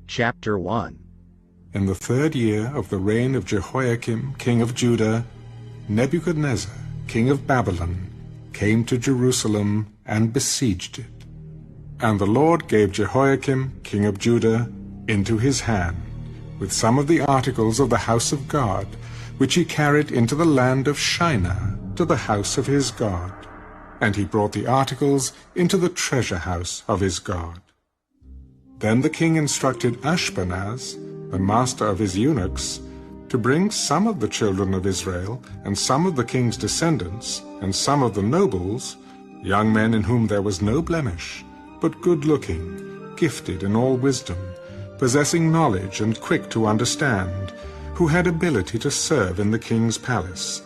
Chapter 1. In the 3rd year of the reign of Jehoiakim, king of Judah, Nebuchadnezzar, king of Babylon, came to Jerusalem and besieged it. And the Lord gave Jehoiakim, king of Judah, into his hand, with some of the articles of the house of God, which he carried into the land of Shinar, to the house of his God. And he brought the articles into the treasure house of his God. Then the king instructed Ashpenaz, the master of his eunuchs, to bring some of the children of Israel, and some of the king's descendants, and some of the nobles, young men in whom there was no blemish, but good-looking, gifted in all wisdom, possessing knowledge and quick to understand, who had ability to serve in the king's palace,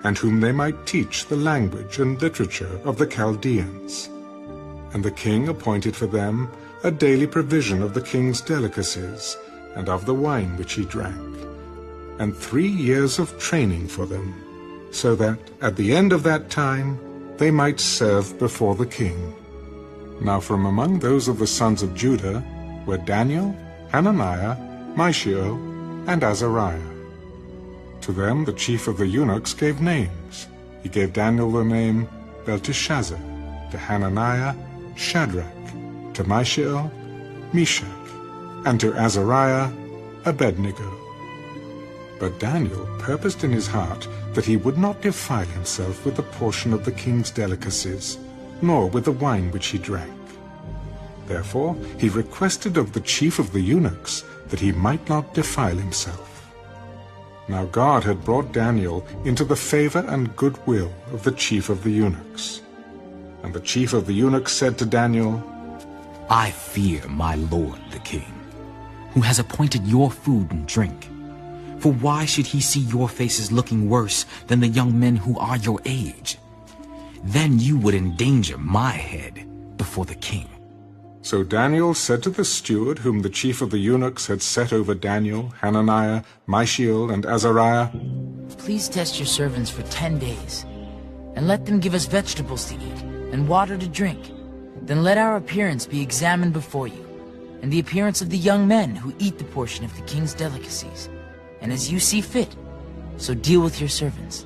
and whom they might teach the language and literature of the Chaldeans. And the king appointed for them a daily provision of the king's delicacies, and of the wine which he drank, and 3 years of training for them, so that at the end of that time they might serve before the king. Now from among those of the sons of Judah were Daniel, Hananiah, Mishael, and Azariah. To them the chief of the eunuchs gave names. He gave Daniel the name Belteshazzar, to Hananiah, Shadrach, to Mishael, Meshach, and to Azariah, Abednego. But Daniel purposed in his heart that he would not defile himself with a portion of the king's delicacies, nor with the wine which he drank. Therefore he requested of the chief of the eunuchs that he might not defile himself. Now God had brought Daniel into the favor and goodwill of the chief of the eunuchs. And the chief of the eunuchs said to Daniel, I fear my lord the king, who has appointed your food and drink. For why should he see your faces looking worse than the young men who are your age? Then you would endanger my head before the king. So Daniel said to the steward whom the chief of the eunuchs had set over Daniel, Hananiah, Mishael, and Azariah, Please test your servants for 10 days, and let them give us vegetables to eat and water to drink. Then let our appearance be examined before you, and the appearance of the young men who eat the portion of the king's delicacies. And as you see fit, so deal with your servants.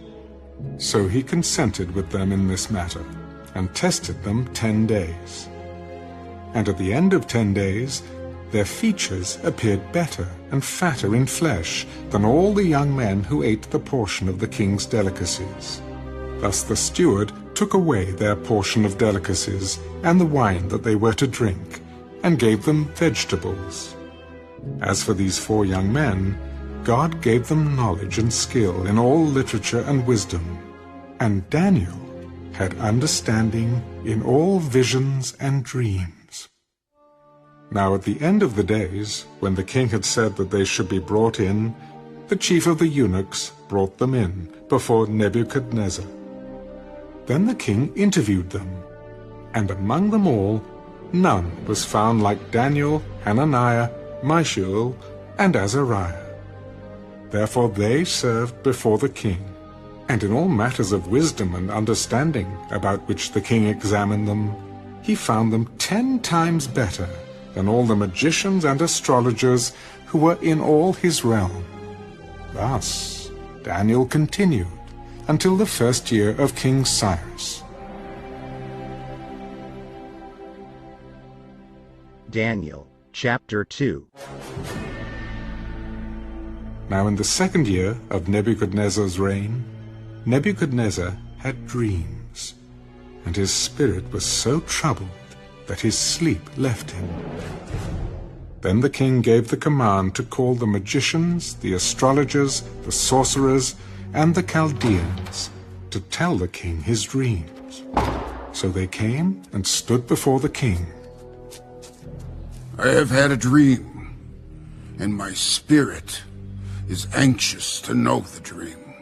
So he consented with them in this matter, and tested them 10 days. And at the end of 10 days, their features appeared better and fatter in flesh than all the young men who ate the portion of the king's delicacies. Thus the steward took away their portion of delicacies and the wine that they were to drink, and gave them vegetables. As for these 4 young men, God gave them knowledge and skill in all literature and wisdom, and Daniel had understanding in all visions and dreams. Now at the end of the days, when the king had said that they should be brought in, the chief of the eunuchs brought them in before Nebuchadnezzar. Then the king interviewed them, and among them all none was found like Daniel, Hananiah, Mishael, and Azariah. Therefore they served before the king, and in all matters of wisdom and understanding about which the king examined them, he found them 10 times better than all the magicians and astrologers who were in all his realm. Thus Daniel continued until the 1st year of King Cyrus. Daniel, chapter 2. Now in the 2nd year of Nebuchadnezzar's reign, Nebuchadnezzar had dreams, and his spirit was so troubled that his sleep left him. Then the king gave the command to call the magicians, the astrologers, the sorcerers, and the Chaldeans, to tell the king his dreams. So they came and stood before the king. I have had a dream, and my spirit is anxious to know the dream.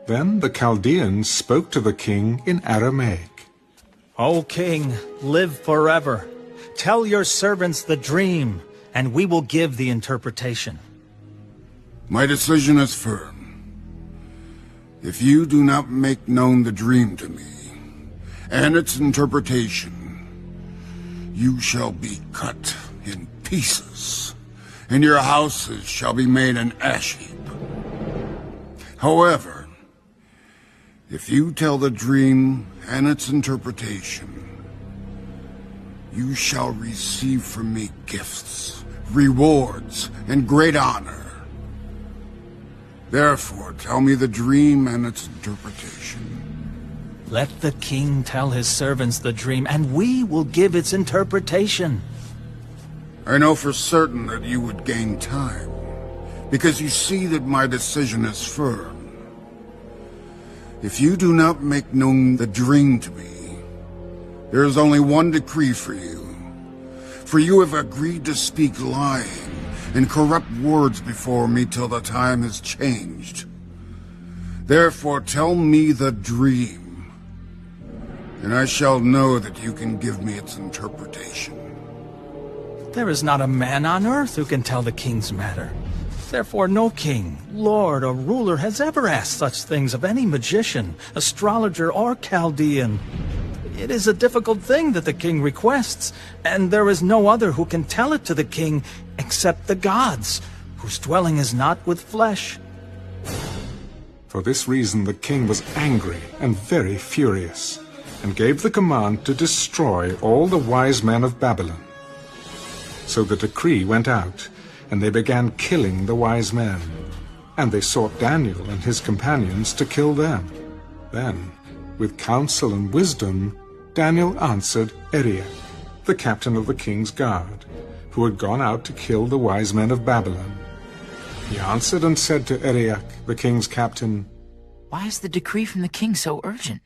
Then the Chaldeans spoke to the king in Aramaic. O king, live forever. Tell your servants the dream, and we will give the interpretation. My decision is firm. If you do not make known the dream to me, and its interpretation, you shall be cut in pieces and your houses shall be made an ash heap. However, if you tell the dream and its interpretation, you shall receive from me gifts, rewards, and great honor. Therefore, tell me the dream and its interpretation. Let the king tell his servants the dream, and we will give its interpretation. I know for certain that you would gain time, because you see that my decision is firm. If you do not make known the dream to me, there is only one decree for you. For you have agreed to speak lying and corrupt words before me till the time is changed. Therefore tell me the dream, and I shall know that you can give me its interpretation. There is not a man on earth who can tell the king's matter. Therefore no king, lord, or ruler has ever asked such things of any magician, astrologer, or Chaldean. It is a difficult thing that the king requests, and there is no other who can tell it to the king except the gods, whose dwelling is not with flesh. For this reason the king was angry and very furious, and gave the command to destroy all the wise men of Babylon. So the decree went out, and they began killing the wise men. And they sought Daniel and his companions to kill them. Then, with counsel and wisdom, Daniel answered Arioch, the captain of the king's guard, who had gone out to kill the wise men of Babylon. He answered and said to Arioch, the king's captain, Why is the decree from the king so urgent?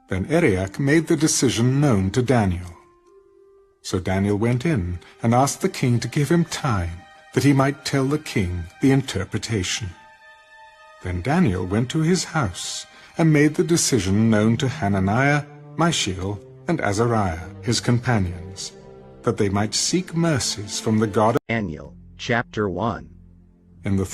Then Arioch made the decision known to Daniel. So Daniel went in and asked the king to give him time, that he might tell the king the interpretation. Then Daniel went to his house and made the decision known to Hananiah, Mishael, and Azariah, his companions, that they might seek mercies from the God of Daniel, chapter 1. in the